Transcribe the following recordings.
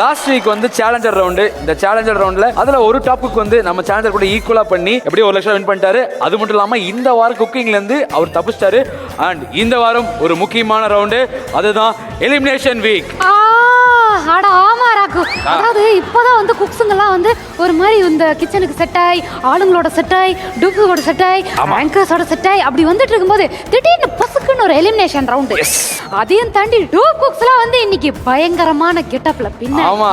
Last week வந்து challenger round. இந்த challenger ரவுண்ட்ல அதுல ஒரு டாப் குக் வந்து நம்ம சேலஞ்சர் கூட ஈக்குவலா பண்ணி எப்படியும் 1 லட்சம் வின் பண்ணிட்டாரு. அது மட்டும் இல்லாம இந்த வாரம் குக்கிங்ல இருந்து அவர் தப்பிச்சிட்டாரு. அண்ட் இந்த வாரம் ஒரு முக்கியமான ரவுண்டு, அதுதான் எலிமினேஷன் வீக். அட ஆமா ராகு, அதாவது இப்போதான் வந்து குக்ஸுங்கெல்லாம் வந்து ஒரு மாதிரி இந்த கிச்சனுக்கு செட் ஆகி, ஆளுங்களோட செட் ஆகி, டூக்கோட செட் ஆகி, ஆங்கர்ஸோட செட் ஆகி அப்படி வந்துட்டு இருக்கும்போது திடீர்னு பசுக்குன்னு ஒரு எலிமினேஷன் ரவுண்டு. அதையும் தாண்டி டூ குக்ஸ்லாம் வந்து இன்னைக்கு பயங்கரமான கெட்டப்ல பின்ன. ஆமா,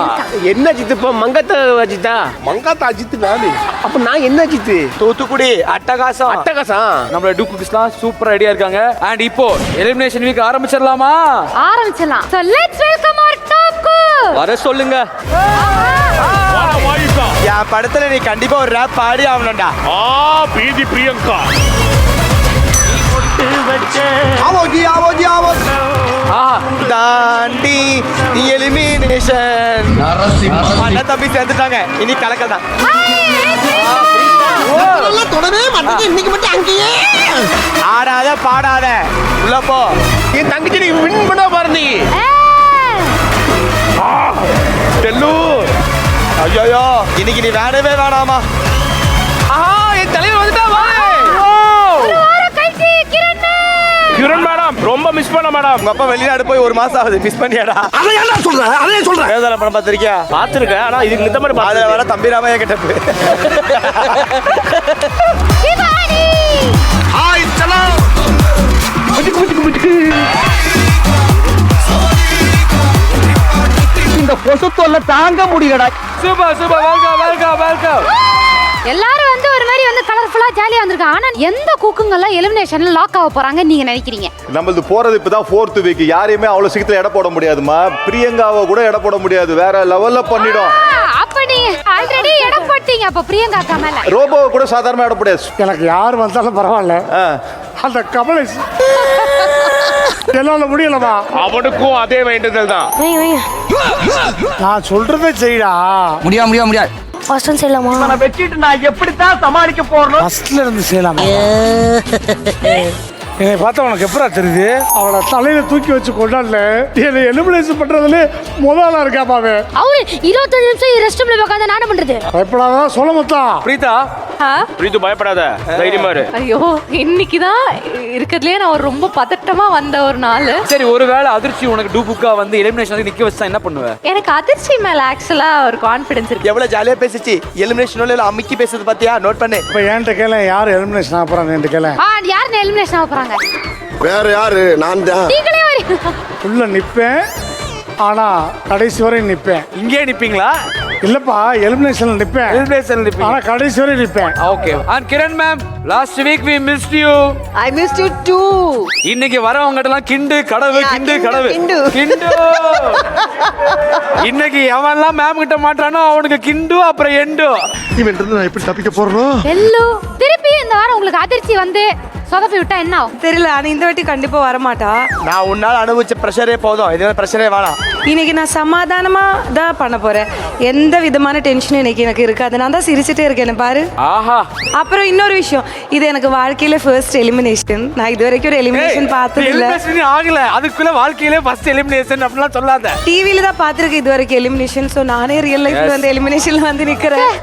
என்ன அஜித்? இப்ப மங்கத்த அஜித்தா? மங்காத்தா அஜித் நானு. அப்ப நான் என்ன அஜித்? தூத்துக்குடி அட்டகாசம். அட்டகாசம். நம்மளோட டூ குக்ஸ்லாம் சூப்பர் ஐடியா இருக்காங்க. அண்ட் இப்போ எலிமினேஷன் வீக் ஆரம்பிச்சிடலாமா? ஆரம்பிச்சிடலாம். So let's welcome our top cook. வர சொல்லுங்க. என் படத்துல நீ கண்டிப்பா ஒரு ரேப் பாடி ஆகணும்டா. பிஜி பிரியங்கா. ஆவோஜி ஆவோஜி ஆவோஜி. தாண்டி எலிமினேஷன். அண்ணா தம்பி சேர்ந்துட்டாங்க, இனி கலக்கல் தான். தொடவே மாட்டேங்க, இன்னைக்கு மட்டும் அங்கேயே ஆடாத பாடாத உள்ள போ. என் தங்கச்சி நீ வின் பண்ண பாரு நீ. டெல்லு ஐயோ, இன்னைக்கு நீ வேணவே வேணாமா? ஆஹா, என் தலைவர் வந்துட்டா. வா. ஒரு வாரம் கழிச்சு கிரண். கிரண் மேடம் ரொம்ப மிஸ் பண்ண மேடம். உங்க அப்பா வெளிநாடு போய் 1 மாசம் ஆகுது, மிஸ் பண்ணியாடா? அதை என்ன சொல்ற? அதே சொல்றேன். வேதாள படம் பார்த்திருக்கியா? பாத்துருக்கேன், ஆனா இதுக்கு இந்த மாதிரி அதுல வர தம்பி ராமையா கிட்டப்பு. சிவானி. ஹாய் சலாம். இந்த கொசு தொல்லை தாங்க முடியலடா. Super super, welcome welcome welcome. எல்லாரும் வந்து ஒரு மாதிரி வந்து கலர்ஃபுல்லா ஜாலியா வந்திருக்காங்க. ஆனா எந்த குக்குங்கெல்லாம் எலிமினேஷன்ல லாக் ஆக போறாங்க நீங்க நினைக்கிறீங்க? நம்மளது போறது இப்பதான் 4th வீக். யாரையுமே அவ்வளவு சீக்கிரத்துல எடை போட முடியாதுமா. பிரியங்காவை கூட எடை போட முடியாது, வேற லெவல்ல பண்ணிடும். அப்ப நீங்க ஆல்ரெடி இடம் போட்டீங்க. அப்ப பிரியங்கா அக்கா மேல ரோபோவை கூட சாதாரணமா எடை முடியாது. எனக்கு யார் வந்தாலும் பரவாயில்ல, அந்த கமலேஷ் என்னால முடியலமா. அவனுக்கும் அதே வேண்டுதல் தான். நான் சொல்றதை செய்யடா. முடியாது. ஃபர்ஸ்ட் செய்யலாமா? நான் வச்சிட்டு நான் எப்படித்தான் சமாளிக்க போறணும்? ஃபர்ஸ்ட்ல இருந்து செய்யலாமா? என்னை பார்த்தா உனக்கு எப்படா தெரியுது? அவளை தலையில தூக்கி வச்சு கொண்டாடல, என்னை எலிமினேஷன் பண்றதுல முதலா இருக்காப்பாவே. அவரு 25 நிமிஷம் ரெஸ்ட் ரூம்ல உட்கார்ந்து நானும் பண்றது. பயப்படாதா சொல்ல மொத்தா. பிரீதா, பிரீத்து பயப்படாத, தைரியமா இரு. ஐயோ, இன்னைக்கு தான் இருக்கிறதுலயே நான் ரொம்ப பதட்டமா வந்த ஒரு நாள். சரி, ஒருவேளை அதிர்ச்சி உனக்கு டூ புக்கா வந்து எலிமினேஷன் நிக்க வச்சா என்ன பண்ணுவ? எனக்கு அதிர்ச்சி மேல ஆக்சுவலா ஒரு கான்ஃபிடன்ஸ் இருக்கு. எவ்வளவு ஜாலியா பேசிச்சு. எலிமினேஷன் அமுக்கி பேசுறது பாத்தியா? நோட் பண்ணு. இப்ப என்கிட்ட கேள, யார் எலிமினேஷன் ஆக போறாங்க என்கிட்ட கேள. யாருன்னு எலிமினேஷன் ஆக போறாங்க? வேற யாரு? நான் தான். நீங்களே வரீங்க. உள்ள நிப்பேன், ஆனா கடைசி வரை நிப்பேன். இங்கே நிப்பீங்களா? இல்லப்பா, எலிமினேஷன்ல நிப்பேன், எலிமினேஷன் நிப்பீங்க. ஆனா கடைசி வரை நிப்பேன். Okay. And Kiran ma'am, last week we missed you. I missed you too. இன்னைக்கு வரவங்க கிட்ட எல்லாம் கிண்டு கடவு கிண்டு கடவு கிண்டு. இன்னைக்கு எவன்லாம் மேம் கிட்ட மாட்டானோ அவனுக்கு கிண்டு, அப்புறம் எண்டு. இவன் இருந்து நான் எப்படி தப்பிக்க போறோம்? எல்லோ திருப்பி இந்த வாரம் உங்களுக்கு அதிர்ச்சி வந்து சொதப்பி விட்டா என்ன ஆகும்? தெரியல, ஆனா இந்த வாட்டி கண்டிப்பா வரமாட்டா. நான் உன்னால அனுபவிச்ச ப்ரெஷரே போதும், இது ப்ரெஷரே வேணாம். இன்னைக்கு நான் சமாதானமா தான் பண்ண போறேன். எந்த விதமான டென்ஷனும் இன்னைக்கு எனக்கு இருக்காது. நான் தான் சிரிச்சுட்டே இருக்கேன் பாரு. ஆஹா. அப்புறம் இன்னொரு விஷயம், இது எனக்கு வாழ்க்கையில ஃபர்ஸ்ட் எலிமினேஷன். நான் இது வரைக்கும் ஒரு எலிமினேஷன் பார்த்தது இல்ல. எலிமினேஷன் ஆகல, அதுக்குள்ள வாழ்க்கையிலே ஃபர்ஸ்ட் எலிமினேஷன் அப்படிலாம் சொல்லாத. டிவில தான் பார்த்திருக்கேன் இது வரைக்கும் எலிமினேஷன். ஸோ நானே ரியல் லைஃப்ல வந்து எலிமினேஷன்ல வந்து நிக்கிறேன்.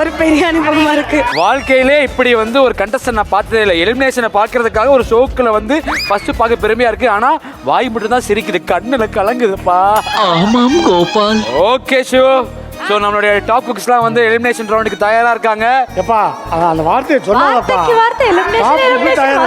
ஒரு பெரிய அனுபவமா இருக்கு. வாழ்க்கையிலே இப்படி வந்து ஒரு கண்டஸ்டன்ட் நான் பார்த்ததே இல்லை. எலிமினேஷனை பார்க்கறதுக்காக ஒரு ஷோக்குல வந்து ஃபர்ஸ்ட் பார்க்க பெருமையா இருக்கு. ஆனா வாய் மட்டும் தான் சிரிக்குது, கண்ணுல கலங்குதுப்பா. ஆமாம் கோபால். Okay show. சோ நம்மளுடைய டாப் குக்ஸ்லாம் வந்து எலிமினேஷன் ரவுண்டுக்கு தயாரா இருக்காங்க. எப்பா அந்த வார்த்தையை சொல்லாதப்பா. வார்த்தை எலிமினேஷன்.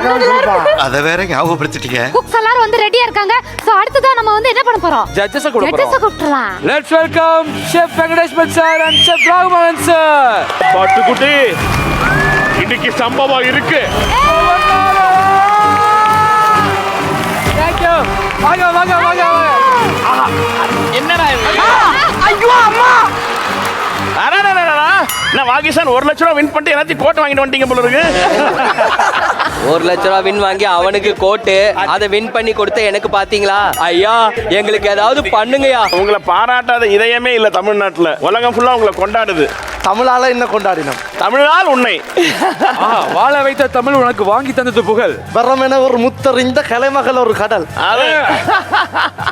அத வேற ஞாபகப்படுத்திட்டீங்க. குக்ஸ் எல்லாரும் வந்து ரெடியா இருக்காங்க. சோ அடுத்ததா நம்ம வந்து என்ன பண்ண போறோம்? ஜட்ஜஸ் கூட ஜட்ஜஸ் கூப்பிடலாம். Let's welcome chef Venkatesh Bhat sir and chef Raghavan sir. பாட்டுக்குட்டி, இன்னைக்கு சம்பவம் இருக்கு. Thank you. வாங்க வாங்க வாங்க வாங்க. என்னடா இது? ஐயோ அம்மா. நான் வாகிசான் 1 லட்சம் ரூபாய் வின் பண்ணிட்டு எல்லாத்தையும் கோட்டை வாங்கிட்டு வந்துட்டீங்க போல இருக்கு. 1 லட்ச ரூபா வின் வாங்கி அவனுக்கு கோட்டு, அதை வின் பண்ணி கொடுத்த எனக்கு பாத்தீங்களா? ஐயா, எங்களுக்கு ஏதாவது பண்ணுங்கயா. உங்களை பாராட்டாத இதயமே இல்ல தமிழ்நாட்டுல. உலகம் ஃபுல்லா உங்களை கொண்டாடுது. தமிழால என்ன கொண்டாடினோம். தமிழால் உன்னை வாழ வைத்த தமிழ் உனக்கு வாங்கி தந்தது புகழ். வெறமென ஒரு முத்தறிந்த கலைமகள் ஒரு கடல்.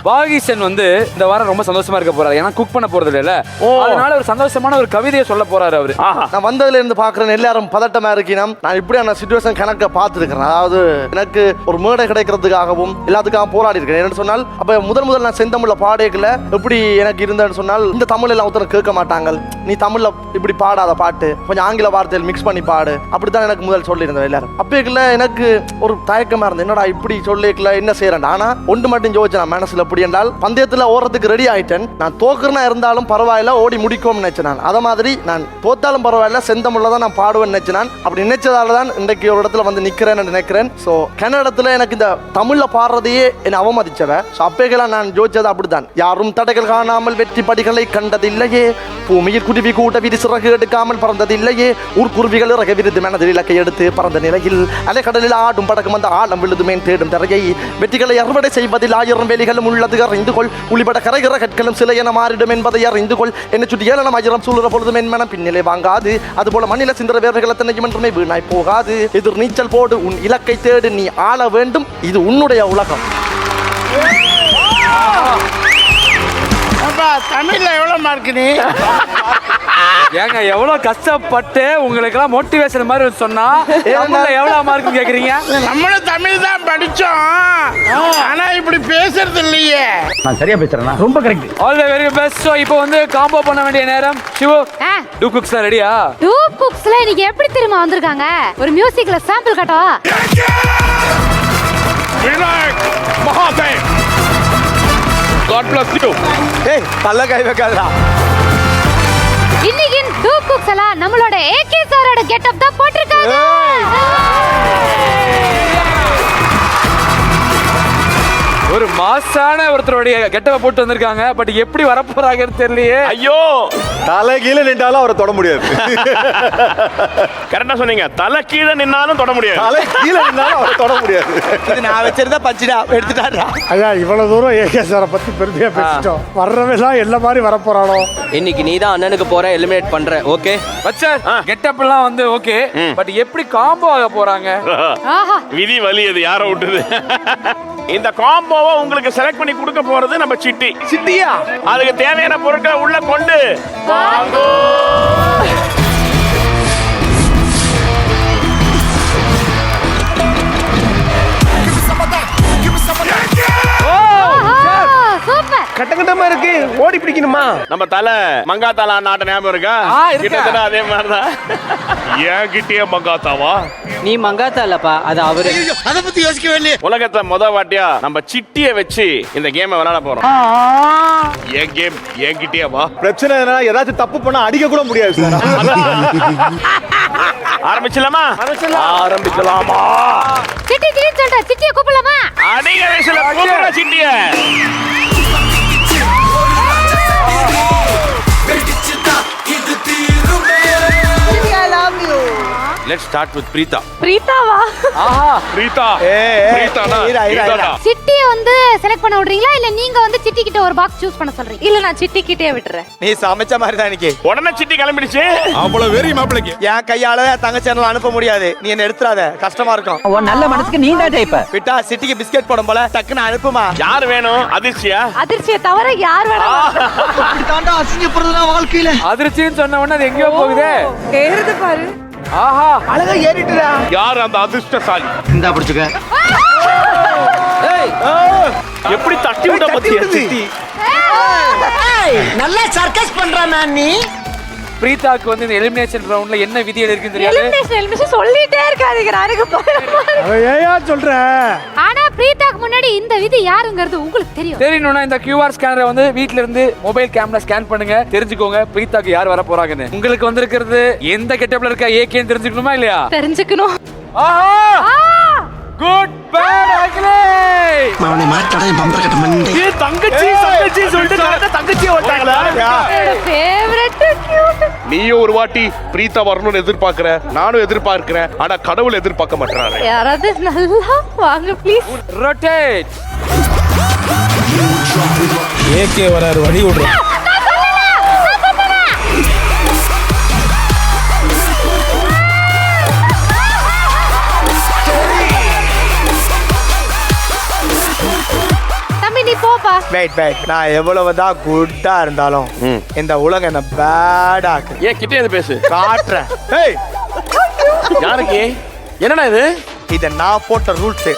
பாகிஸ்தான் வந்து இந்த வாரம் ரொம்ப சந்தோஷமா இருக்க போறாரு. ஏன்னா குக் பண்ண போறது இல்ல, அதனால ஒரு சந்தோஷமான ஒரு கவிதையை சொல்ல போறாரு அவரு. நான் வந்ததுல இருந்து பாக்குறேன் எல்லாரும் பதட்டமா இருக்கணும். நான் இப்படியான சிச்சுவேஷன் கணக்க பார்த்துருக்கிறேன். அதாவது எனக்கு ஒரு மேடை கிடைக்கிறதுக்காகவும் எல்லாத்துக்காக போராடி இருக்கேன். என்ன சொன்னால் அப்ப முதல் நான் செந்தமிழ்ல பாடேக்கல எப்படி எனக்கு இருந்தேன்னு சொன்னால் இந்த தமிழ் எல்லாம் ஒருத்தர் கேட்க மாட்டாங்க. நீ தமிழ்ல இப்படி பாடாத பாட்டு கொஞ்சம் ஆங்கில வார்த்தையில் மிக்ஸ் பண்ணி பாடு அப்படித்தான் எனக்கு முதல் சொல்லி இருந்தேன் எல்லாரும். அப்பேக்கல எனக்கு ஒரு தயக்கமா இருந்தது, என்னடா இப்படி சொல்லிக்கல என்ன செய்யறேன். ஆனா ஒன்று மட்டும் யோசிச்சேன் மனசுல எப்படி என்றால் பந்தயத்துல ஓடுறதுக்கு ரெடி ஆயிட்டேன். நான் தோக்குறனா இருந்தாலும் பரவாயில்ல ஓடி முடிக்கும் நினைச்சேன். நான் அத மாதிரி நான் தோத்தாலும் பரவாயில்ல செந்தமிழ்ல தான் நான் பாடுவேன் நினைச்சேன். அப்படி நினைச்சதால தான் இன்றைக்கு ஒரு இடத்துல வந்து நிக்கிறேன்னு நினைக்கிறேன். ஸோ கன்னடத்துல எனக்கு இந்த தமிழ்ல பாடுறதையே என்னை அவமதிச்சவ. ஸோ அப்பேக்கெல்லாம் நான் யோசிச்சது அப்படித்தான். யாரும் தடைகள் காணாமல் வெற்றி படிகளை கண்டதில்லையே, பூமியில் குருவி கூட விரிசிறகு எடுக்காமல் பறந்ததில்லையே, ஊர்க்குருவிகள் இறக விருது மனதில் இலக்கை எடுத்து பறந்த நிலையில் அலைக்கடலில் ஆடும் படக்கும் அந்த ஆழம் விழுதுமேன் தேடும் தரையை வெற்றிகளை அறுவடை செய்வதில் 1000 வேலிகளும் உள்ளது அறிந்து கொள், உளிபட கரைகிற கற்களும் சிலை என மாறிடும் என்பதை அறிந்து கொள், என்னை சுற்றி 7 சூழற பொழுதும் என் மனம் பின்னிலை வாங்காது, அதுபோல மண்ணில சிந்தர வேர்கள் எத்தனையும் என்றுமே வீணாய் போகாது, எதிர் நீச்சல் போடு உன் இலக்கை தேடு நீ ஆள வேண்டும் இது உன்னுடைய உலகம். தமிழ்ல எவ்வளவு மார்க் நீ? ஏங்க எவ்வளவு கஷ்டப்பட்டு உங்களுக்கு எல்லாம் மோட்டிவேஷன் மாதிரி சொன்னா தமிழ்ல எவ்வளவு மார்க் கேக்குறீங்க? நம்மளும் தமிழ் தான் படிச்சோம், ஆனா இப்படி பேசுறது இல்லையே. நான் சரியா பேசுறேனா? ரொம்ப correct. All the very best. So இப்போ வந்து காம்போ பண்ண வேண்டிய நேரம். சிவு டூ குக்ஸ் ரெடியா? டூ குக்ஸ்ல இன்னைக்கு எப்படி தெரியுமா வந்திருக்காங்க? ஒரு மியூசிக்ல சாம்பிள் காட்டவா? Vinayak Mahadev God bless you. ஏய் பல்ல கை வைக்காதடா. இன்னைக்கு டூ குக்ஸ் எல்லாம் நம்மளோட ஏகே சாரோட கெட்டப் தான் போட்டிருக்காங்க. ஒரு மாசான ஒருத்தருடைய கெட்டப்ப போட்டு வந்திருக்காங்க. பட் எப்படி வர போறாங்கன்னு தெரியலையே. ஐயோ தலை கீழே நின்றாலும் அவரை தொட முடியாது. கரெக்டா சொன்னீங்க. தலை கீழே நின்னாலும் தொட முடியாது. தலை கீழே நின்றாலும் அவரை தொட முடியாது. இது நான் வச்சிருந்தா பச்சிடா எடுத்துட்டாடா. ஐயா இவ்வளவு தூரம் ஏகே சாரை பத்தி பெருமையா பேசிட்டோம். வர்றவெல்லாம் எல்லா மாதிரி வரப்போறானோ. இன்னைக்கு நீ தான் அண்ணனுக்கு போற எலிமினேட் பண்ற. ஓகே வச்சர் கெட்டப் எல்லாம் வந்து ஓகே, பட் எப்படி காம்போ ஆக போறாங்க? ஆஹா விதி வலியது யாரை விட்டுது. இந்த காம்போவை உங்களுக்கு செலக்ட் பண்ணி கொடுக்க போறது நம்ம சிட்டி. சிட்டியா? அதுக்கு தேவையான பொருட்களை உள்ள கொண்டு வாங்கோ. சூப்பர். கட்டகட்டமா இருக்கு. ஓடி பிடிக்கணுமா? நம்ம தலை மங்காத்தாலா நாட்ட ஞாபகம் இருக்கா? கிட்டத்தட்ட அதே மாதிரிதான். ஏன் கிட்டே மங்காத்தாவா? நீ மங்காத்தா இல்லப்பா, அது அவரு. அத பத்தி யோசிக்கவே இல்லையே. உலகத்துல முத வாட்டியா நம்ம சிட்டியை வச்சு இந்த கேமை விளையாட போறோம். ஏன் கேம் ஏன் கிட்டேவா? பிரச்சனை என்னன்னா ஏதாச்சும் தப்பு பண்ணா அடிக்க கூட முடியாது சார். ஆரம்பிச்சலாமா? ஆரம்பிக்கலாமா? சிட்டி சிட்டி சொல்ற சிட்டியை கூப்பிடலாமா? அடிக்க வயசுல கூப்பிடுற சிட்டிய. Let's start with Preeta. பிரீதாவா? Preetha. பிரீதானா? சிட்டியை வந்து செலக்ட் பண்ண விடுறீங்களா இல்ல நீங்க வந்து சிட்டி கிட்ட ஒரு பாக்ஸ் சூஸ் பண்ண சொல்றீங்க? இல்ல நான் சிட்டி கிட்டே விட்டுறேன். நீ சமைச்ச மாதிரி தான் இன்னைக்கு. உடனே சிட்டி கிளம்பிடுச்சு. அவ்வளவு வெறி மாப்பிளைக்கு. என் கையால தங்க சேனல் அனுப்ப முடியாது. நீ என்ன எடுத்துறாத, கஷ்டமா இருக்கும். உன் நல்ல மனசுக்கு நீ தான் டைப்ப. விட்டா சிட்டிக்கு பிஸ்கட் போடும் போல டக்குன்னு அனுப்புமா. யார் வேணும்? அதிர்ச்சியா? அதிர்ச்சியை தவிர யார் வேணாம். இப்படித்தாண்டா அசிங்கப்படுறதுனா வாழ்க்கையில. அதிர்ச்சின்னு சொன்ன உடனே அது எங்கேயோ போகுதே. ஏறுது பாரு. ஆஹா அழகா ஏறிட்டுடா. யார் அந்த அதிர்ஷ்டசாலி? இந்தா பிடிச்சுக்க. எப்படி தட்டி விட பத்தியா சிட்டி? நல்லா சர்க்கஸ் பண்றானா நீ? பிரீதாக்கு வந்து இந்த எலிமினேஷன் ரவுண்ட்ல என்ன விதிகள் இருக்குன்னு தெரியாது. எலிமினேஷன் சொல்லிட்டே இருக்காதீங்க. எனக்கு அதை ஏயா சொல்ற? ஆனா பிரீதாக்கு முன்னாடி இந்த விதி யாருங்கிறது உங்களுக்கு தெரியும். தெரியணும்னா இந்த QR ஸ்கேனரை வந்து வீட்ல இருந்து மொபைல் கேமரா ஸ்கேன் பண்ணுங்க, தெரிஞ்சுக்கோங்க பிரீதாக்கு யார் வர போறாங்கன்னு. உங்களுக்கு வந்திருக்கிறது எந்த கெட்டப்ல இருக்க ஏகேன்னு தெரிஞ்சுக்கணுமா இல்லையா? தெரிஞ்சுக்கணும். ஆஹா குட் பேட் அக்லி. அவனை மாட்டாடா பம்பர கட்ட மண்டை. ஏ தங்கச்சி தங்கச்சி சொல்லிட்டு கரெக்ட்டா தங்கச்சி ஓட்டாங்களா? Favourite cute. நீயும் ஒரு வாட்டி பிரீதா வரணும்னு எதிர்பார்க்கற, நானும் எதிர்பார்க்கிறேன். ஆனா கடவுள் எதிர்பார்க்க மாட்டறாரு. யாராவது நல்லா வாங்க ப்ளீஸ். ரொட்டேட். ஏகே வராரு, வழி விடுறேன். வெயிட் நான் எவ்வளவுதான் குட்டா இருந்தாலும் இந்த உலகம் என்ன பேடா இருக்கு. ஏன் கிட்டே பேசு காட்டுறேன். ஏய் யாருக்கு என்னடா இது? இத நான் போட்ட ரூல்ஸ்.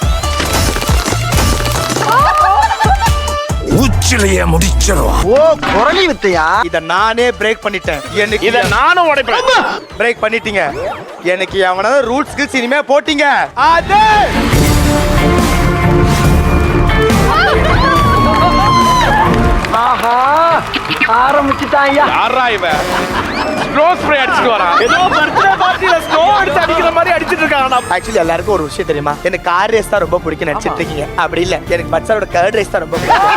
உச்சிலைய முடிச்சிருவான். ஓ குரலி வித்தையா? இத நானே பிரேக் பண்ணிட்டேன். எனக்கு இத நானும் உடைப்பேன். பிரேக் பண்ணிட்டீங்க. எனக்கு அவனோட ரூல்ஸ் ஸ்கில்ஸ் இனிமே போட்டீங்க. அது ஆஹா ஆரம்பிச்சுட்டாங்க. யாரா இவன்? ஸ்லோ ஸ்ப்ரே அடிச்சிட்டு வரான். ஏதோ பர்த்டே பார்ட்டில ஸ்லோ அடிச்சு அடிக்கிற மாதிரி அடிச்சிட்டு இருக்காங்க. ஆக்சுவலி எல்லாருக்கும் ஒரு விஷயம் தெரியுமா? எனக்கு கார் ரேஸ் தான் ரொம்ப பிடிக்கும் நினைச்சிட்டு இருக்கீங்க. அப்படி இல்ல, எனக்கு பச்சாரோட கர்ட் ரேஸ் தான் ரொம்ப பிடிக்கும்.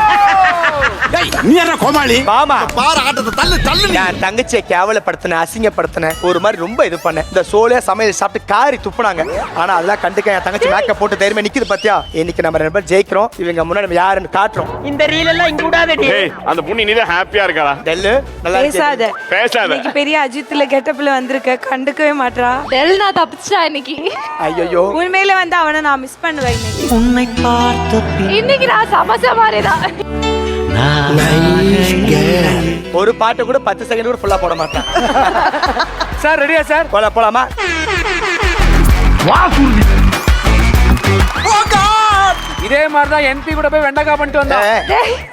நீ என்ன கோமாளி? மாமா பாரு ஆட்டத்தை தள்ளு தள்ளு. என் தங்கச்சியை கேவலப்படுத்தின, அசிங்கப்படுத்தின, ஒரு மாதிரி ரொம்ப இது பண்ண. இந்த சோலே சமையல் சாப்பிட்டு காரி துப்புனாங்க. ஆனா அதெல்லாம் கண்டுக்க என் தங்கச்சி மேக்கப் போட்டு தைரியமா நிக்குது பாத்தியா? இன்னைக்கு நம்ம 2 பேரும் ஜெயிக்கிறோம். இவங்க முன்னாடி நம்ம யாருன்னு காட்டுறோம். இந்த ரீல் எல்லாம் இங்க விடாதடி. ஏய் அந்த பொண்ணு நீதான் ஹாப்பியா இருக்காடா. டெல்லு நல்லா பேசாத. பேசாத. இன்னைக்கு பெரிய அஜித்ல கெட்டப்ல வந்திருக்க, கண்டுக்கவே மாட்றா. டெல் நான் தப்பிச்சா இன்னைக்கு. ஐயோ உண்மையில வந்து அவனை நான் மிஸ் பண்ணுவேன் இன்னைக்கு. உன்னை பார்த்த இன்னைக்கு நான் சமச்ச மாதிரி தான். ஒரு பாட்டு கூட 10 செகண்ட் கூட ஃபுல்லா போட மாட்டேன். சார் ரெடியா சார்? போலாமா? இதே மாதிரி தான் என்பி கூட போய் வெண்டக்கா பண்ணிட்டு வந்தோம்.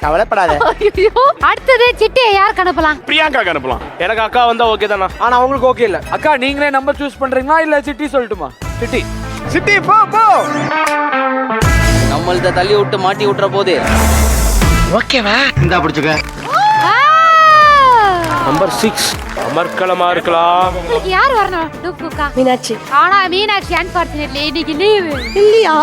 கவலைப்படாத. ஐயோ அடுத்தது சிட்டியை யாருக்கு அனுப்பலாம்? பிரியாங்காக்கு அனுப்பலாம். எனக்கு அக்கா வந்தா ஓகே தானா? ஆனா அவங்களுக்கு ஓகே இல்ல. அக்கா நீங்களே நம்பர் சூஸ் பண்றீங்களா இல்ல சிட்டி சொல்லட்டுமா? சிட்டி. சிட்டி போ. நம்மள்த தள்ளி விட்டு மாட்டி விட்டுற போது. ஓகேவா? இந்தா பிடிச்சுக்க. நம்பர் 6 அமர்க்கலமா இருக்கலாம். உங்களுக்கு யார் வரணும்? டூக்குக்கா. மீனாட்சி. ஆனா மீனாட்சி அன்பார்ச்சுனேட்லி இன்னைக்கு லீவு. இல்லையா?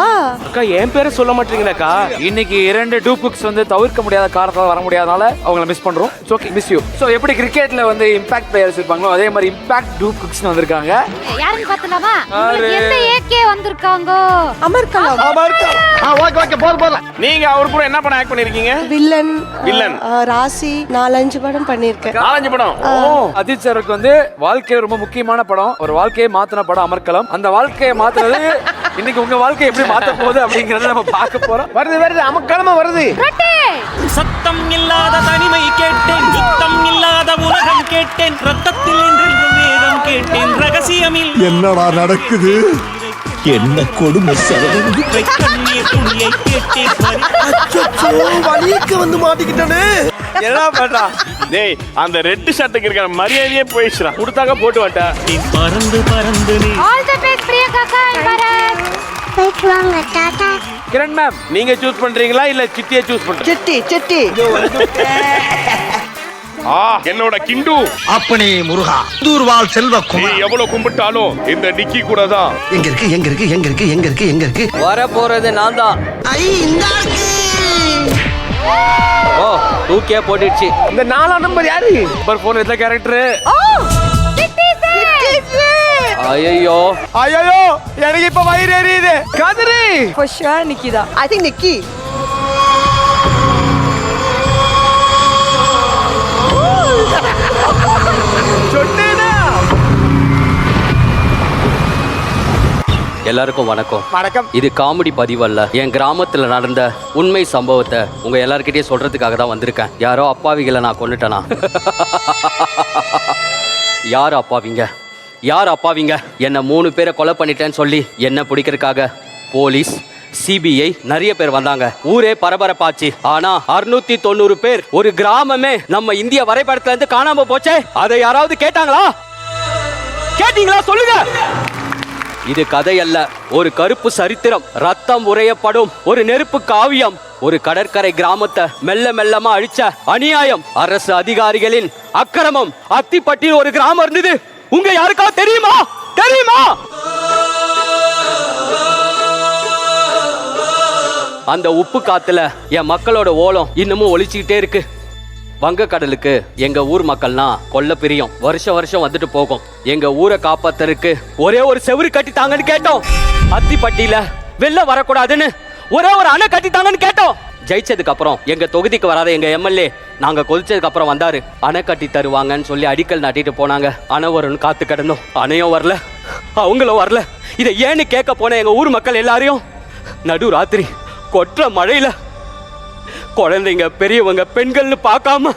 அக்கா என் பேரை சொல்ல மாட்டீங்களாக்கா? இன்னைக்கு 2 டூ குக்ஸ் வந்து தவிர்க்க முடியாத காரணத்தால வர முடியாதனால அவங்கள மிஸ் பண்றோம். Okay miss you. சோ எப்படி கிரிக்கெட்ல வந்து இம்பாக்ட் பிளேயர்ஸ் இருப்பாங்களோ அதே மாதிரி இம்பாக்ட் டூ குக்ஸ் வந்திருக்காங்க. யாருன்னு பார்த்தலாமா? உங்களுக்கு எந்த ஏகே வந்திருக்காங்க? அமர்கலம். ஓகே போதும். நீங்க அவர் கூட என்ன படம் ஆக்ட் பண்ணிருக்கீங்க? வில்லன். வில்லன். ராசி 4-5 படம் பண்ணிருக்கேன். 4-5 படம். அஜித் சாருக்கு வந்து வாழ்க்கை ரொம்ப முக்கியமான படம். ஒரு வாழ்க்கையை மாத்தின படம் அமர்கலம். அந்த வாழ்க்கையை மாத்துறது இன்னைக்கு உங்க வாழ்க்கையை எப்படி மாத்த போகுது அப்படிங்கறத நம்ம பார்க்க போறோம். வருது அமர்க்கலமா வருது. சத்தம் இல்லாத தனிமை கேட்டேன், யுத்தம் இல்லாத உலகம் கேட்டேன், ரத்தத்தில் என்று வேதம் கேட்டேன், ரகசியமில் என்னடா நடக்குது? என்ன கொடுமை சரவணன். கண்ணீர் துளியை கேட்டேன். வலிக்கு வந்து மாட்டிக்கிட்டானே. என்ன பண்றா? டேய் அந்த ரெட் ஷர்ட்டுக்கு இருக்கிற மரியாதையே போயிடுச்சுடா. கொடுத்தாக்க போட்டு வாட்டா. பறந்து பறந்து நீ all the best Priyanka and Bharat. போயிட்டு வாங்க டாடா. கிரண் மேம் நீங்க சூஸ் பண்றீங்களா இல்ல சிட்டியை சூஸ் பண்றீங்க? சிட்டி. என்னோட கிண்டு அப்பனே முருகா, தூர்வாள் நீ செல்வக்குமார். எவ்வளவு கும்பிட்டாலும் இந்த நிக்கி கூட தான். எங்க இருக்கு? வர போறது நான் தான். ஓ தூக்கியே போட்டுடுச்சு. இந்த 4ஆம் நம்பர் யாரு? நம்பர் 4 எந்த கேரக்டர்? ஐயோ எனக்கு இப்ப வயிறு எரியுது. Kadri. For sure Nikita. I think நிக்கி. சொன்னேனா? எல்லாருக்கும் வணக்கம். வணக்கம். இது காமெடி பதிவல்ல. என் கிராமத்துல நடந்த உண்மை சம்பவத்தை உங்க எல்லார்கிட்டயும் சொல்றதுக்காக தான் வந்திருக்கேன். யாரோ அப்பாவிகளை நான் கொன்னுட்டேனா? யார் அப்பாவிங்க? என்ன 3 பேரை கொலை பண்ணிட்டேன்னு சொல்லி என்ன பிடிக்கிறதுக்காக போலீஸ், சிபிஐ நிறைய பேர் வந்தாங்க. ஊரே பரபரப்பாச்சு. ஆனா 690 பேர், ஒரு கிராமமே நம்ம இந்திய வரைபடத்துல இருந்து காணாம போச்சே. அதை யாராவது கேட்டீங்களா? சொல்லுங்க. இது கதை அல்ல, ஒரு கருப்பு சரித்திரம். ரத்தம் உறையப்படும் ஒரு நெருப்பு காவியம். ஒரு கடற்கரை கிராமத்தை மெல்லமா அழிச்ச அநியாயம். அரசு அதிகாரிகளின் அக்கிரமம். அத்திப்பட்டியில் ஒரு கிராமம் இருந்தது. உங்க யாருக்காவது தெரியுமா? அந்த உப்பு காத்துல என் மக்களோட ஓலம் இன்னமும் ஒலிச்சுக்கிட்டே இருக்கு. வங்கக்கடலுக்கு எங்க ஊர் மக்கள்னா கொல்ல பிரியம். வருஷம் வந்துட்டு போகும். எங்க ஊரை காப்பாத்தருக்கு ஒரே ஒரு செவுரு கட்டித்தாங்கன்னு கேட்டோம். அத்திப்பட்டியில வெள்ளம் வரக்கூடாதுன்னு ஒரே ஒரு அணை கட்டித்தாங்கன்னு கேட்டோம். ஜெயிச்சதுக்கு அப்புறம் எங்க தொகுதிக்கு வராத எங்க எம்எல்ஏ நாங்க கொதிச்சதுக்கு அப்புறம் வந்தாரு. அணை கட்டி தருவாங்கன்னு சொல்லி அடிக்கல் நாட்டிட்டு போனாங்க. அணை வரும்னு காத்து கிடந்தோம். அணையும் வரல, அவங்களும் வரல. இதை ஏன்னு கேட்க போன எங்க ஊர் மக்கள் எல்லாரையும் நடு ராத்திரி கொற்ற மழையில குழந்தைங்க பெரியவங்க பெண்கள்னு பார்க்காம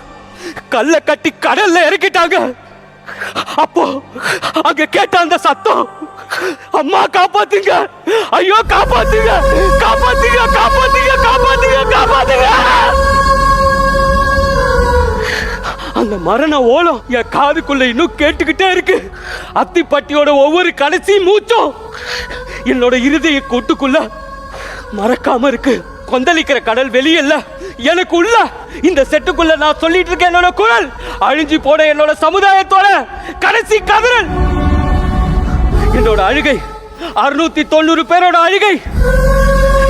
கல்ல கட்டி கடல்ல இறக்கிட்டாங்க. அப்போ அங்க கேட்ட அந்த சத்தம், அம்மா காப்பாத்துங்க, ஐயோ காப்பாத்துங்க, காப்பாத்துங்க, காப்பாத்துங்க, காப்பாத்துங்க, காப்பாத்துங்க. அந்த மரண ஓலம் என் காதுக்குள்ள இன்னும் கேட்டுக்கிட்டே இருக்கு. அத்திப்பட்டியோட ஒவ்வொரு கடைசி மூச்சும் என்னோட இருதய கூட்டுக்குள்ள மறக்காம இருக்கு. கொந்தளிக்கிற கடல் வெளியல்ல, எனக்கு உள்ள இந்த செட்டுக்குள்ள நான் சொல்லிட்டு இருக்கேன். என்னோட குரல் அழிஞ்சு போன என்னோட சமுதாயத்தோட கடைசி கதறல். என்னோட அழுகை 690 பேரோட அழுகை.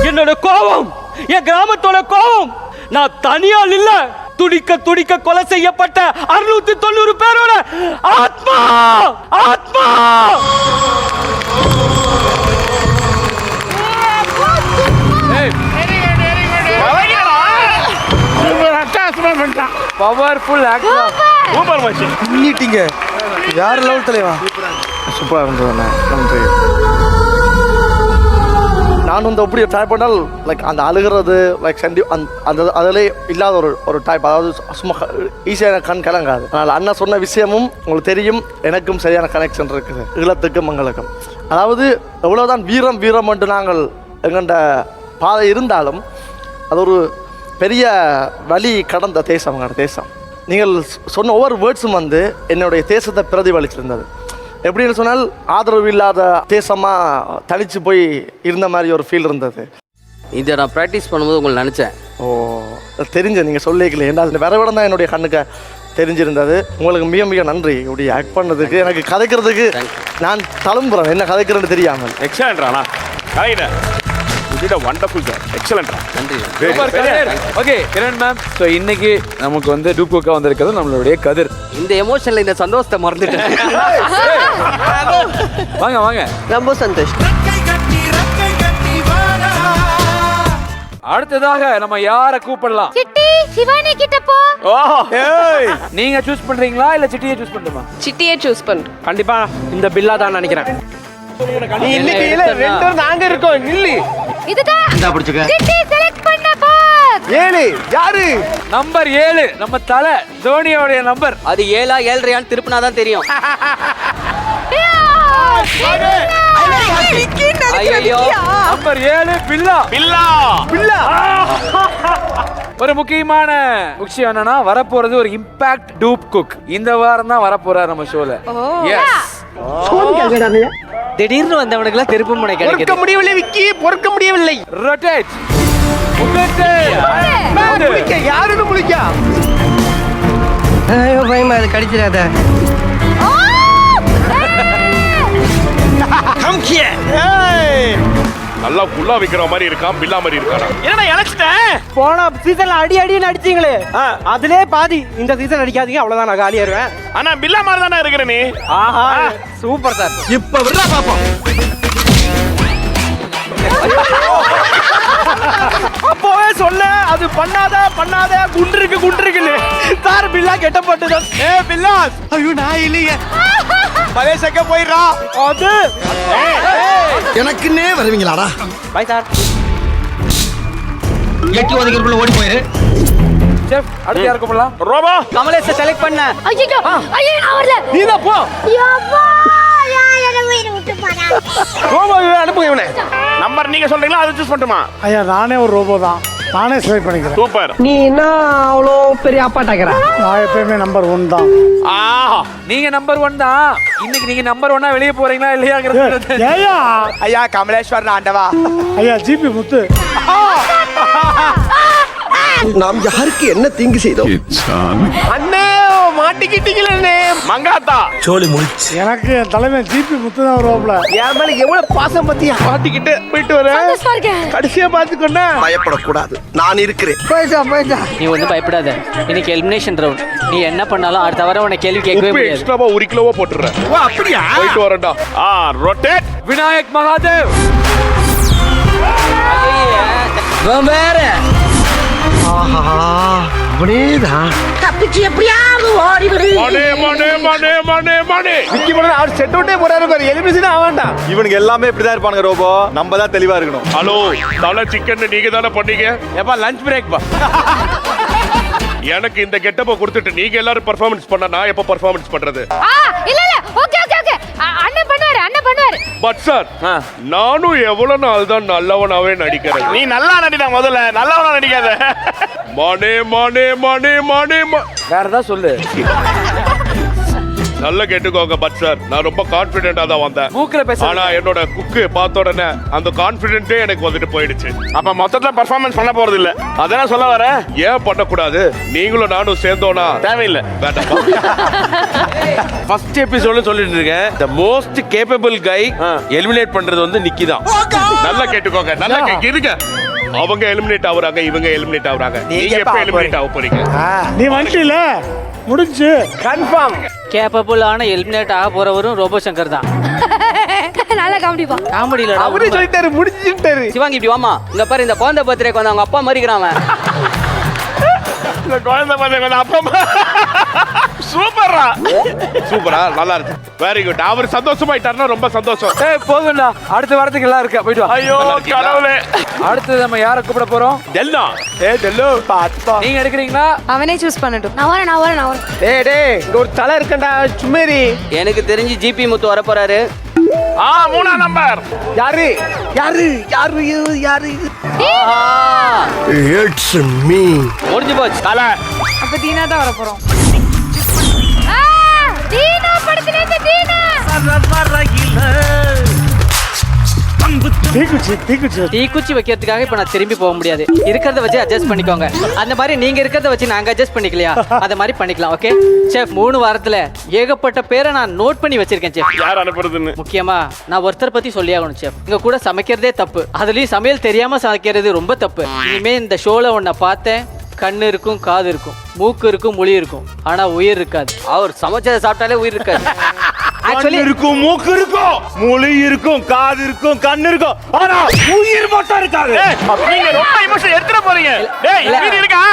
என்னோட கோபம் என் கிராமத்தோட கோபம். நான் தனியால் இல்ல, துடிக்க துடிக்க கொலை செய்யப்பட்ட 690 பேரோட ஆத்மா. ஆத்மா பவர்ஃபுல் சூப்பர் மச்சி. பண்ணிட்டீங்க. வேற லெவல் தலைவா. சூப்பராக இருந்ததுண்ணே, நன்றி. நான் வந்து எப்படி ட்ரை பண்ணால் லைக் அந்த அழுகிறது லைக் அந்த அதிலே இல்லாத ஒரு டைப், அதாவது சும்மா ஈஸியான கண் கலங்காது. அதனால் அண்ணன் சொன்ன விஷயமும் உங்களுக்கு தெரியும், எனக்கும் சரியான கனெக்ஷன் இருக்குது ஈழத்துக்கும் மங்களுக்கும். அதாவது எவ்வளோதான் வீரம் வீரம் என்று நாங்கள் எங்கண்ட பாதை இருந்தாலும் அது ஒரு பெரிய வழி கடந்த தேசம் எங்களோட தேசம். நீங்கள் சொன்ன ஒவ்வொரு வேர்ட்ஸும் வந்து என்னுடைய தேசத்தை பிரதிபலிச்சிருந்தது. எப்படின்னு சொன்னால் ஆதரவு இல்லாத தேசமாக தனிச்சு போய் இருந்த மாதிரி ஒரு ஃபீல் இருந்தது. இதை நான் ப்ராக்டிஸ் பண்ணும்போது உங்களுக்கு நினச்சேன். தெரிஞ்ச நீங்கள் சொல்லிக்கல, ஏன்னா அது வேற தான் என்னுடைய கண்ணுக்கு தெரிஞ்சிருந்தது. உங்களுக்கு மிக மிக நன்றி இப்படி ஆக்ட் பண்ணதுக்கு. எனக்கு கதைக்கிறதுக்கு நான் தழும்புறேன், என்ன கதைக்கிறேன்னு தெரியாமல். எக்ஸலன்ட்ரா கலையில. Wonderful sir, excellent. நன்றி. ஓகே கிரண் மேம், ஸோ இன்னைக்கு நமக்கு வந்து டூப்கோக்கா வந்திருக்கிறது நம்மளுடைய கதிர். இந்த எமோஷன்ல இந்த சந்தோஷத்தை மறந்துட்டேன். வாங்க வாங்க, ரொம்ப சந்தோஷம். அடுத்ததாக நம்ம யார கூப்பிடலாம்? சிட்டி சிவானி கிட்ட போ. நீங்க சூஸ் பண்றீங்களா இல்ல சிட்டியை சூஸ் பண்ணட்டுமா? சிட்டியே சூஸ் பண்ணு. கண்டிப்பா இந்த பில்லா தான் நினைக்கிறேன். நாங்க இருக்கோம் நில்லி. இதுதான் சிட்டி செலக்ட் பண்ண போ. 7 யாரு? நம்பர் 7 நம்ம தலை தோனியோட நம்பர். அது 7 7 திருப்பினா தான் தெரியும். ஐயோ, நம்பர் 7 பில்லா. பில்லா பில்லா. ஒரு முக்கியமான விஷயம் என்னன்னா, வரப்போறது ஒரு இம்பாக்ட் டூப் குக். இந்த வாரம் தான் வரப்போறாரு நம்ம ஷோல. எஸ், திடீர்னு வந்தவனுக்குலாம் திருப்பு முனை பொறுக்க கிடைக்குது. முடியவில்லை விக்கி, பொறுக்க முடியவில்லை. ரொட்டேட். யாருன்னு முழிக்கா? ஐயோ பயமா, அது கடிச்சிடாத. நல்லா புல்லா விக்கிற மாதிரி இருக்கான், பில்லா மாதிரி இருக்கானா? என்னடா இழைச்சிட்டேன்? போன சீசன்ல அடின்னு அடிச்சீங்களே, அதுலயே பாதி. இந்த சீசன் அடிக்காதீங்க, அவ்வளவுதான், நான் காலியாருவேன். ஆனா பில்லா மாதிரி தானே இருக்கிற நீ. ஆஹா சூப்பர் சார். இப்ப விடுறா பாப்போம். அப்போவே சொல்ல, அது பண்ணாத குண்டுருக்குன்னு. சார் பில்லா கெட்ட போட்டுதான். பில்லா, ஐயோ நான் இல்லையே. மலேசியாக்க போயிடுறா. அது எனக்குன்னே வருவீங்களாடா? Bye sir. எட்டி ஒதுக்கிறதுக்குள்ள ஓடி போயிரு. செஃப், அடுத்து யார் கூப்பிடலாம்? ரோபோ கமலேஷ் செலக்ட் பண்ண. ஐயோ நான் வரல. நீ தான் போ. யப்பா யாரை வீடு விட்டு போறா. ரோபோ அனுப்புங்க இவனை. நம்பர் நீங்க சொல்றீங்களா, அதை சூஸ் பண்ணட்டுமா? ஐயா நானே ஒரு ரோபோ தான், நானே செலக்ட் பண்ணிக்கிறேன். சூப்பர். நீ என்ன அவ்வளோ பெரிய அப்பாட்டாக்கிற? நான் எப்பயுமே நம்பர் 1 தான். நீங்க நம்பர் 1 தான். இன்னைக்கு நீங்க நம்பர் 1 வெளியே போறீங்களா இல்லையாங்கிறது. ஏயா ஐயா கமலேஸ்வர் ஆண்டவா. ஐயா ஜிபி முத்து. நாம் யாருக்கு என்ன தீங்கு செய்தோம்? அண்ணே மாட்டிக்கிட்டீங்களே. மங்காத்தா சோலி முடிச்சு. எனக்கு என் தலைமை ஜிபி முத்து தான் ரோப்ல. என் மேல எவ்வளவு பாசம் பத்தியா. மாட்டிக்கிட்டு போயிட்டு வரேன். சந்தோஷமா இருக்கேன். கடைசியா பாத்துக்கொண்டா. பயப்படக்கூடாது, நான் இருக்கிறேன். போயிட்டா. நீ ஒன்றும் பயப்படாத. இன்னைக்கு எலிமினேஷன் ரவுண்ட். நீ என்ன பண்ணாலும் அடுத்த வாரம் உனக்கு கேள்வி கேட்கவே உப்பு முடியாது. எக்ஸ்ட்ராவா 1 கிலோவா போட்டுறேன். அப்படியா? போயிட்டு வரேன்டா. ரொட்டேட். விநாயக் மகாதேவ். வேற ஆஹா அவனேதான் தப்பிச்சு எப்படியாவது ஓடிவிடு. மணி மணி மணி மணி மணி விக்கி போன அவர் செட் அவுட்டே போறாரு பாரு, எலிமினேஷன் ஆவான்டா. இவனுக்கு எல்லாமே இப்படிதான் இருப்பானுங்க ரோபோ. நம்ம தான் தெளிவா இருக்கணும். ஹலோ, தலை சிக்கன் நீங்க தானே பண்ணீங்க? ஏப்பா லஞ்ச் பிரேக் பா. எனக்கு இந்த கெட்டப்ப கொடுத்துட்டு நீங்க எல்லாரும் பெர்ஃபார்மன்ஸ் பண்ணா நான் எப்ப பெர்ஃபார்மன்ஸ் பண்றது? இல்ல இல்ல ஓகே ஓகே ஓகே அண்ணன் பண்ணுவாரு பட் சார், நானும் எவ்வளவு நாள் தான் நல்லவனாவே நடிக்கிறேன். நீ நல்லா நடிடா, முதல்ல நல்லவனா நடிக்காத. மணி மணி மணி மணி வேற ஏதாவது சொல்லு. நல்லா கேட்டுக்கோங்க பட் சார், நான் ரொம்ப கான்பிடென்டா தான் வந்தேன். மூக்குல பேச. ஆனா என்னோட குக்கு பார்த்த உடனே அந்த கான்பிடென்ட்டே எனக்கு வந்துட்டு போயிடுச்சு. அப்ப மொத்தத்துல பெர்ஃபார்மன்ஸ் பண்ண போறது இல்ல, அதான் சொல்ல வர. ஏன் பண்ணக்கூடாது? நீங்களும் நானும் சேர்ந்தோனா தேவையில்லை. வேண்டாம். ஃபர்ஸ்ட் எபிசோட்ல சொல்லிட்டு இருக்கேன், the most capable guy eliminate பண்றது வந்து நிக்கி தான். நல்லா கேட்டுக்கோங்க, நல்லா இருங்க. அவங்க எலிமினேட் ஆகுறாங்க, இவங்க எலிமினேட் ஆகுறாங்க. நீங்க எப்ப எலிமினேட் ஆக போறீங்க? நீ வந்துட்டீல, முடிஞ்சு கன்ஃபார்ம். கேப்பபுளான எலிமினேட் ஆக போறவரும் ரோபோ சங்கர் தான். நல்ல காமெடிப்பா. காமெடியில அவரே சொல்லிட்டாரு, முடிஞ்சுட்டாரு. சிவாங்கி இப்படி வாமா, இங்க பாரு இந்த குழந்தை பர்த்டேக்கு வந்து அவங்க அப்பா மறிக்கிறான். இந்த குழந்தை பாத்தீங்க அப்பா சூப்பரா சூப்பரா, நல்லா இருக்கு. Very good. அவர் சந்தோஷமாயிட்டாருன்னா ரொம்ப சந்தோஷம். போதும்டா, அடுத்த வாரத்துக்கு எல்லாம் இருக்கு. போயிட்டு வா. ஐயோ கடவுளே. அடுத்து நம்ம யாரை கூப்பிட போறோம்? டெல்லா. டெல்லு பாத்துப்பா. நீங்க எடுக்கிறீங்களா? அவனே சூஸ் பண்ணட்டும். நான் வரேன் டேய் இங்க ஒரு தலை இருக்கண்டா, சும்மேரி. எனக்கு தெரிஞ்சு ஜிபி முத்து வர போறாரு. 3ஆம் நம்பர். யாரு யாரு யாரு யாரு? It's me. முடிஞ்சு போச்சு. தல. அப்ப தீனா தான் வர போறோம். தீனா படுத்துனே தீனா. தீக்குச்சி வைக்கிறதுக்காக இப்ப நான் திரும்பி போக முடியாது. இருக்கிறத வச்சு அட்ஜஸ்ட் பண்ணிக்கோங்க. அந்த மாதிரி நீங்க இருக்கிறத வச்சு நாங்க அட்ஜஸ்ட் பண்ணிக்கலையா? அத மாதிரி பண்ணிக்கலாம். ஓகே செஃப், 3 வாரத்துல ஏகப்பட்ட பேரை நான் நோட் பண்ணி வச்சிருக்கேன் செஃப். யார் அனுப்புறதுன்னு முக்கியமா நான் ஒருத்தர் பத்தி சொல்லி ஆகணும் செஃப். இங்க கூட சமைக்கிறதே தப்பு, அதுலயும் சமையல் தெரியாம சமைக்கிறது ரொம்ப தப்பு. இனிமே இந்த ஷோல உன்னை பார்த்தேன், கண்ணு இருக்கும், காது இருக்கும், மூக்கு இருக்கும், மொழி இருக்கும், ஆனா உயிர் இருக்காது. அவர் சமைச்சதை சாப்பிட்டாலே உயிர் இருக்காது. ஆக்சுவலி இருக்கும், மூக்கு இருக்கும், மொழி இருக்கும், காது இருக்கும், கண்ணு இருக்கும், ஆனா உயிர் மட்டும் இருக்காது. நீங்க ரொம்ப இமோஷன் எடுத்துட போறீங்க. டேய், இது இருக்கா?